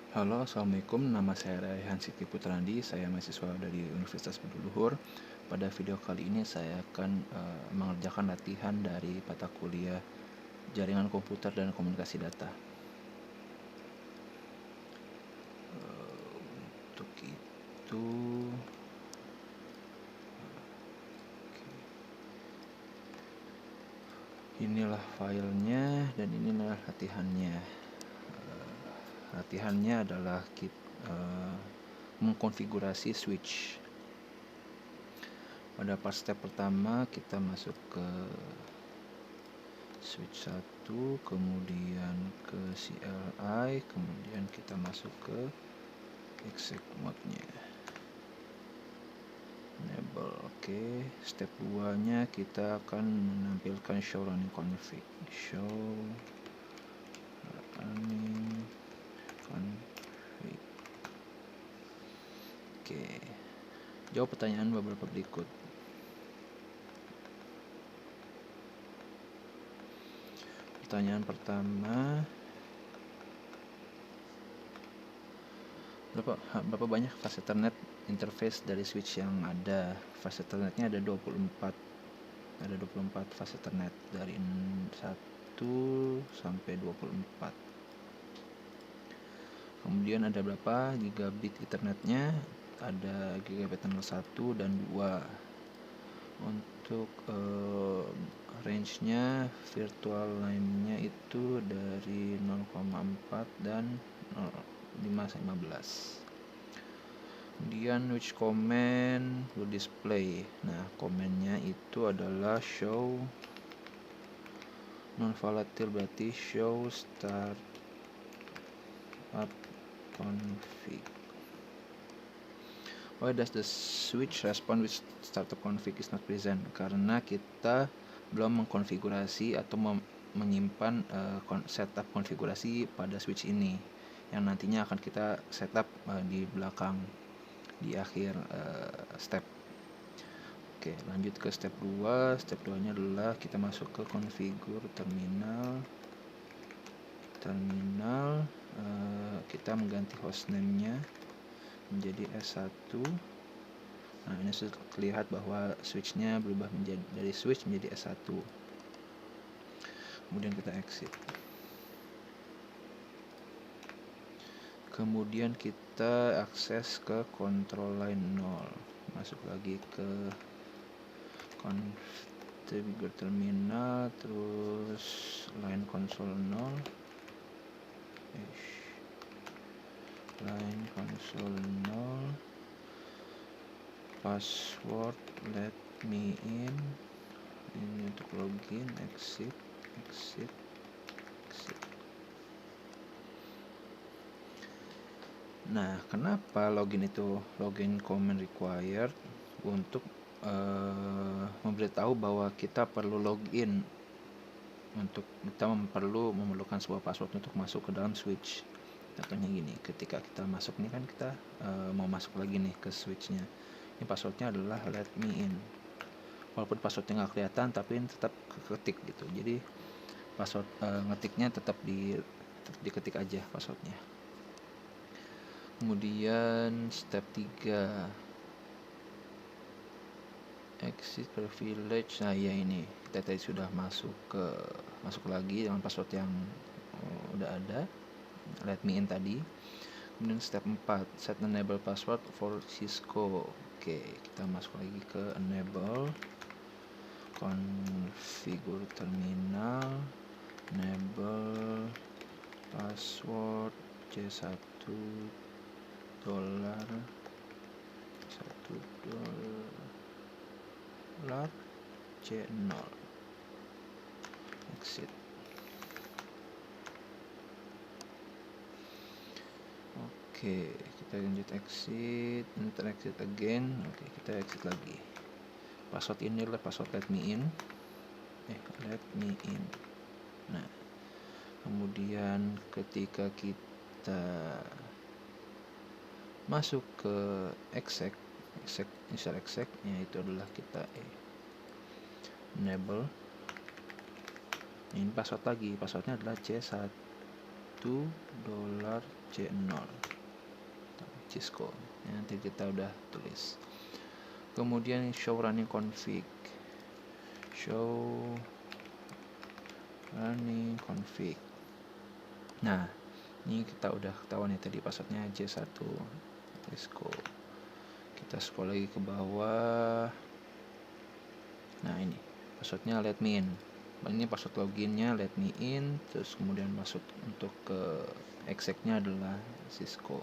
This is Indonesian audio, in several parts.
Halo, Assalamualaikum. Nama saya Raihan Siti Putrandi. Saya mahasiswa dari Universitas Buluhur. Pada video kali ini saya akan mengerjakan latihan dari mata kuliah Jaringan Komputer dan Komunikasi Data. Untuk itu, inilah filenya dan inilah latihannya. Latihannya adalah mengkonfigurasi switch. Pada part step pertama kita masuk ke switch 1, kemudian ke CLI, kemudian kita masuk ke exec mode-nya. Enable, oke. Step 2 nya kita akan menampilkan show running config. Show running config. Oke. Jawab pertanyaan beberapa berikut. Pertanyaan pertama, berapa banyak fase Ethernet interface dari switch yang ada? Fase Ethernetnya ada 24. Ada 24 fase Ethernet dari 1 sampai 24. Kemudian ada berapa gigabit Ethernetnya? Ada gigabit Ethernet 1 dan 2. Untuk range-nya virtual line-nya itu dari 0,4 dan 5-15. Kemudian which command will display. Nah, komennya itu adalah show non volatile, berarti show start up config. Why does the switch respond with startup config is not present? Karena kita belum mengkonfigurasi atau menyimpan setup konfigurasi pada switch ini, yang nantinya akan kita setup di belakang, di akhir step. Oke, lanjut ke step 2. Step 2 nya adalah kita masuk ke configure terminal. Kita mengganti hostname nya menjadi S1. Nah, ini sudah terlihat bahwa switch-nya berubah dari switch menjadi S1. Kemudian kita exit. Kemudian kita akses ke control line 0. Masuk lagi ke configure terminal, terus line console 0. Line console 0, password let me in, ini untuk login, exit. Nah, kenapa login command required? Untuk memberitahu bahwa kita perlu login, untuk kita memerlukan sebuah password untuk masuk ke dalam switch. Contohnya gini, ketika kita masuk nih kan kita mau masuk lagi nih ke switchnya. Ini passwordnya adalah let me in. Walaupun passwordnya nggak kelihatan, tapi ini tetap keketik gitu. Jadi password ngetiknya tetap diketik aja passwordnya. Kemudian step 3, exit privilege. Nah ya, ini kita tadi sudah masuk lagi dengan password yang udah ada, let me in tadi. Kemudian step 4, set enable password for Cisco. Oke, kita masuk lagi ke enable, configure terminal, enable password C1 $1 C0, exit. Oke, kita lanjut exit, enter exit again. Oke, kita exit lagi. Password ini adalah password let me in. Nah, kemudian ketika kita masuk ke exec nya itu adalah kita enable. Ini password lagi, passwordnya adalah C1. to $C0 Cisco. Nanti kita udah tulis. Kemudian show running config. Nah, ini kita udah ketahuan ya tadi passwordnya J1 Cisco. Kita scroll lagi ke bawah. Nah, ini passwordnya let me in. Ini password loginnya let me in. Terus kemudian password untuk ke exec-nya adalah Cisco.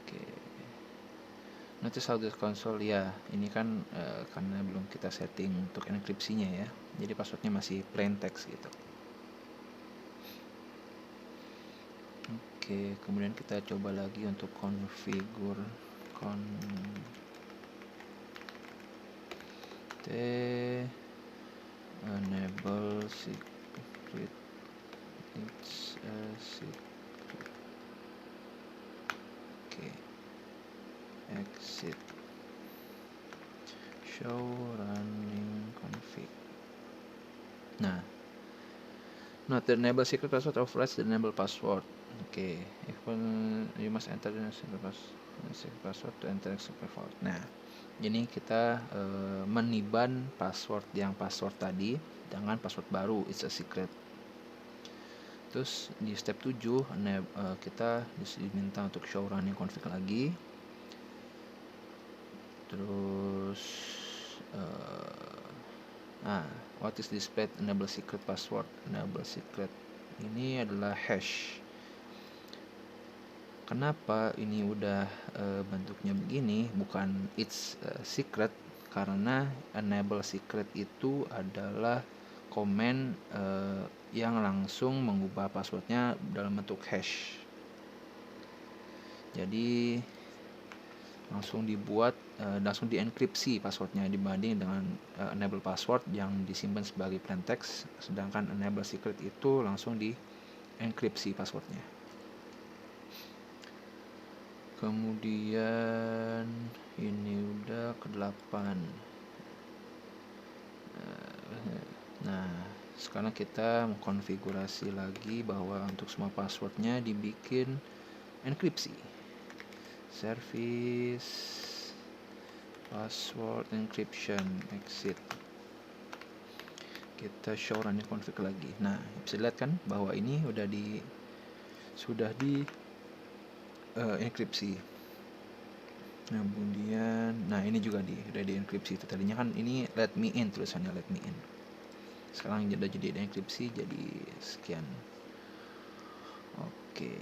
Oke. Notice how the console, ya ini kan karena belum kita setting untuk enkripsinya ya, jadi passwordnya masih plain text gitu. Oke, kemudian kita coba lagi untuk configure enable secret, it's a secret. Oke, exit, show running config. Nah, not the enable secret password, overrides the enable password. Oke, you must enter the secret password to enter secret password. Nah, ini kita meniban password yang password tadi dengan password baru, it's a secret. Terus di step 7 kita diminta untuk show running config lagi. Terus what is displayed enable secret password. Enable secret ini adalah hash. Kenapa ini udah bentuknya begini, bukan it's secret? Karena enable secret itu adalah komen yang langsung mengubah passwordnya dalam bentuk hash. Jadi langsung dibuat, langsung dienkripsi passwordnya dibanding dengan enable password yang disimpan sebagai plain text, sedangkan enable secret itu langsung dienkripsi passwordnya. Kemudian ini udah ke-8. Nah, sekarang kita mengkonfigurasi lagi bahwa untuk semua passwordnya dibikin enkripsi. Service password encryption, exit. Kita show running config lagi. Nah, bisa lihat kan bahwa ini sudah di enkripsi. Nah, kemudian ini juga udah dienkripsi. Itu tadinya kan ini let me in, tulisannya let me in. Sekarang udah jadi enkripsi, jadi sekian. Oke.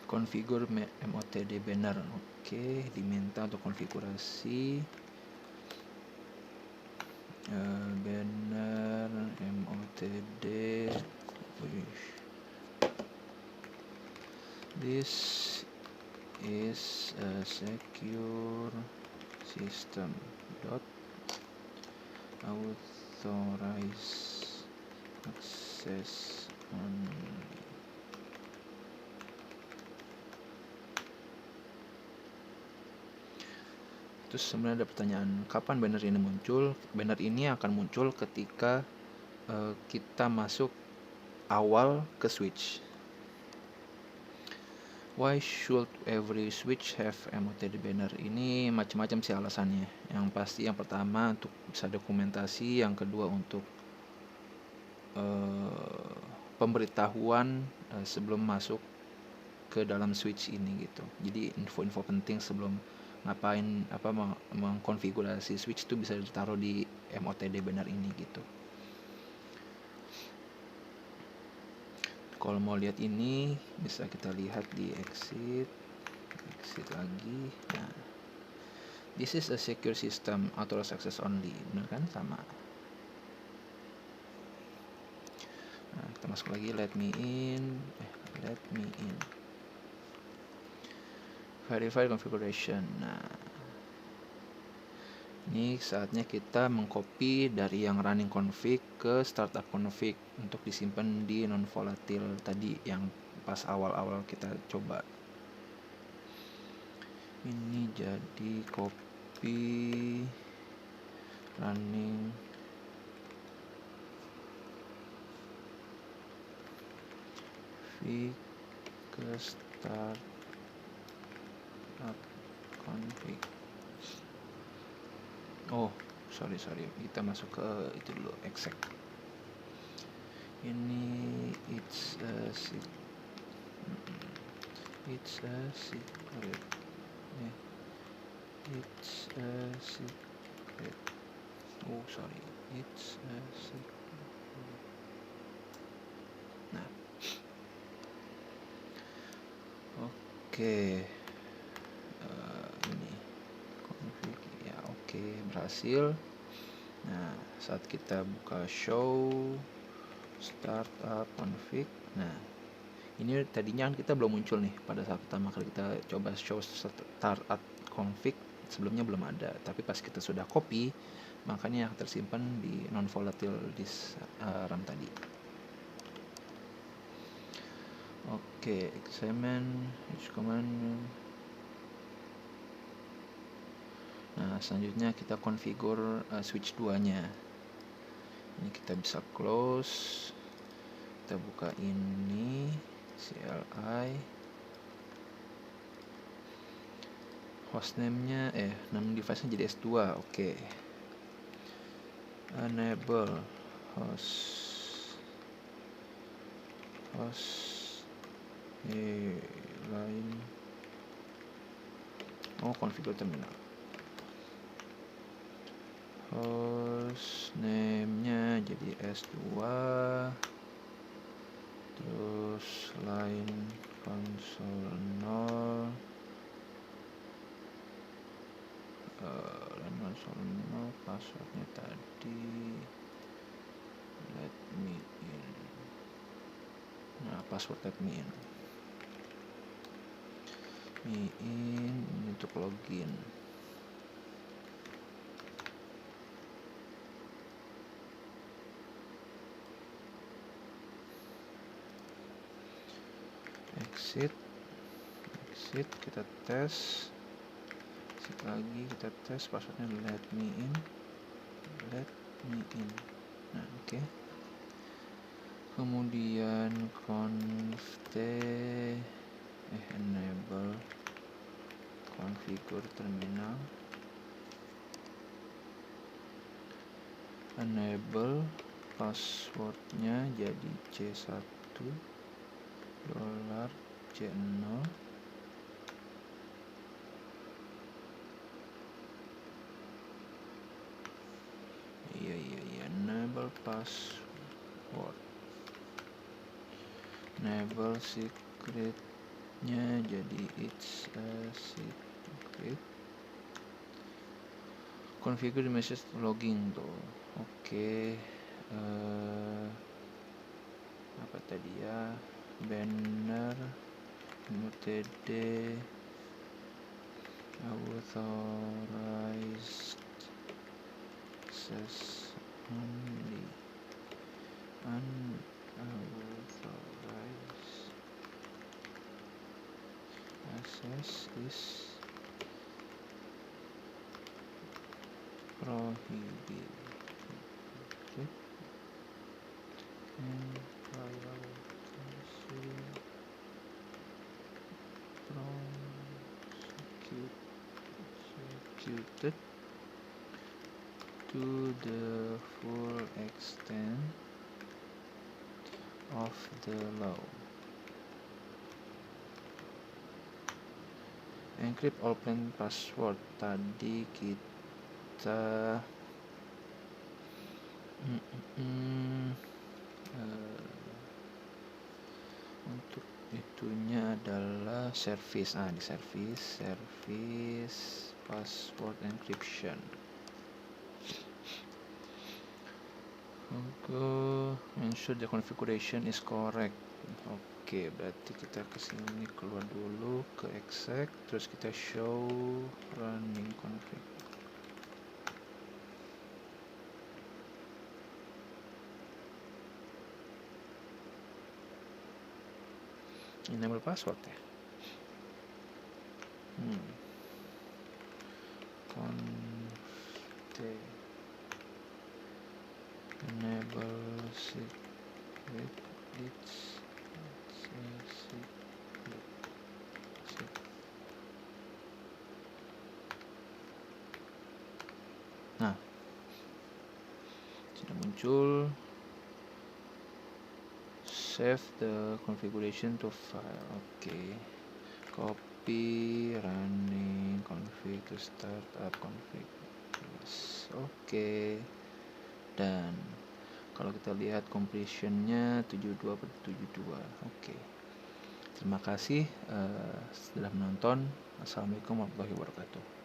Configure MOTD banner. Oke, diminta untuk konfigurasi banner MOTD. This is a secure system dot authorize access only. Terus sebenarnya ada pertanyaan, kapan banner ini muncul? Banner ini akan muncul ketika kita masuk awal ke switch. Why should every switch have MOTD banner? Ini macam-macam sih alasannya. Yang pasti yang pertama untuk bisa dokumentasi, yang kedua untuk pemberitahuan sebelum masuk ke dalam switch ini gitu. Jadi info-info penting sebelum ngapain mengkonfigurasi switch itu bisa ditaruh di MOTD banner ini gitu. Kalau mau lihat ini bisa kita lihat di exit lagi. Nah, this is a secure system, authorized access only, benar kan? Sama. Nah, kita masuk lagi let me in. Verify configuration. Nah, ini saatnya kita mengcopy dari yang running config ke startup config untuk disimpan di non volatile tadi yang pas awal-awal kita coba. Ini jadi copy running config ke start up config. Oh sorry, kita masuk ke itu dulu, exec. Ini it's a secret. It's a secret. Oh sorry, it's a secret. Nah, oke. Ini config ya, oke, berhasil. Nah, saat kita buka show startup config, nah ini tadinya kita belum muncul nih pada saat pertama kali kita coba show startup config, sebelumnya belum ada, tapi pas kita sudah copy makanya tersimpan di non volatile disk RAM tadi. Oke, examine each command. Nah, selanjutnya kita configure switch 2 nya. Ini kita bisa close, kita buka ini CLI, hostname nya nama device nya jadi S2. Oke. Enable host lain. Configure terminal. Host name nya jadi S2, terus line console 0, line console 0, passwordnya tadi let me in. Nah, password let me in ini untuk login. Exit, kita tes. Exit lagi, kita tes passwordnya let me in. Nah, oke. Kemudian enable configure terminal, enable passwordnya jadi C1 $C0. Iya, enable password, enable secretnya jadi it's a secret, configure message logging tuh. Oke. Apa tadi ya, banner mutd authorized access only, unauthorized access is prohibited and prosecuted to the full extent of the law. Encrypt all plain password tadi kita untuk itunya adalah service. Di service password encryption. Ensure the configuration is correct. Oke, berarti kita kesini, keluar dulu ke exec, terus kita show running config. Enable password ya. Enable secret, it's Nah, sudah muncul. Save the configuration to file. Oke. Copy running config to startup config. Yes. Oke. Dan kalau kita lihat completionnya 72/72. Oke. Terima kasih sudah menonton. Assalamualaikum warahmatullahi wabarakatuh.